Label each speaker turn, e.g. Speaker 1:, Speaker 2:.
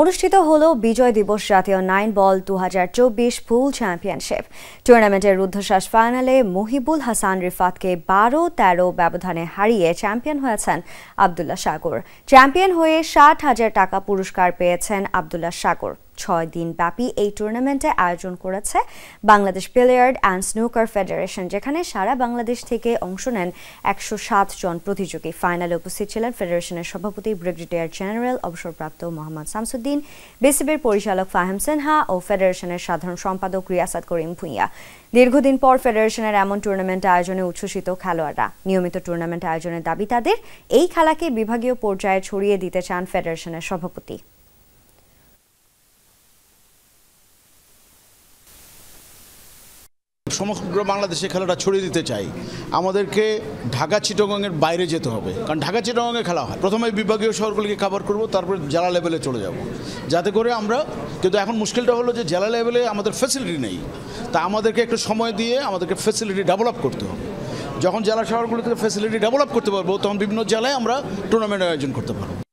Speaker 1: অনুষ্ঠিত হলো বিজয় দিবস জাতীয় 9 বল 2024 পুল চ্যাম্পিয়নশিপ। টুর্নামেন্টের রুদ্ধশ্বাস ফাইনালে মুহিবুল হাসান রিফাতকে 12-13 ব্যবধানে হারিয়ে চ্যাম্পিয়ন হয়েছেন আব্দুল্লাহ সাগর। চ্যাম্পিয়ন হয়ে 60,000 টাকা পুরস্কার পেয়েছেন আব্দুল্লাহ সাগর। 6 দিন ব্যাপী এই টুর্নামেন্টে আয়োজন করেছে Bangladesh billiard and snooker federation, যেখানে সারা বাংলাদেশ থেকে অংশ নেন 107 জন প্রতিযোগী। ফাইনালে উপস্থিত ছিলেন ফেডারেশনের সভাপতি ব্রিগেডিয়ার জেনারেল অবসরপ্রাপ্ত মোহাম্মদ শামসুদ্দিন, বিসিবির পরিচালক ফাহিম সিনহা ও ফেডারেশনের সাধারণ সম্পাদক রিয়াসাত করিম ভূঁইয়া। দীর্ঘদিন পর ফেডারেশনের এমন টুর্নামেন্ট আয়োজনে উচ্ছ্বসিত খেলোয়াড়রা। নিয়মিত টুর্নামেন্ট আয়োজনের দাবি তাদের। এই খেলাকে বিভাগীয় পর্যায়ে ছড়িয়ে দিতে চান ফেডারেশনের সভাপতি।
Speaker 2: সমগ্র বাংলাদেশে খেলাটা ছড়িয়ে দিতে চাই। আমাদেরকে ঢাকা চিটাগংয়ের বাইরে যেতে হবে, কারণ ঢাকা চিটাগংয়ে খেলা হয়। প্রথমে বিভাগীয় শহরগুলিকে কভার করব, তারপরে জেলা লেভেলে চলে যাব, যাতে করে আমরা, কিন্তু এখন মুশকিলটা হলো যে জেলা লেভেলে আমাদের ফ্যাসিলিটি নেই। তা আমাদেরকে একটু সময় দিয়ে আমাদেরকে ফ্যাসিলিটি ডেভেলপ করতে হবে। যখন জেলা শহরগুলিতে ফ্যাসিলিটি ডেভেলপ করতে পারবো, তখন বিভিন্ন জেলায় আমরা টুর্নামেন্ট আয়োজন করতে পারবো।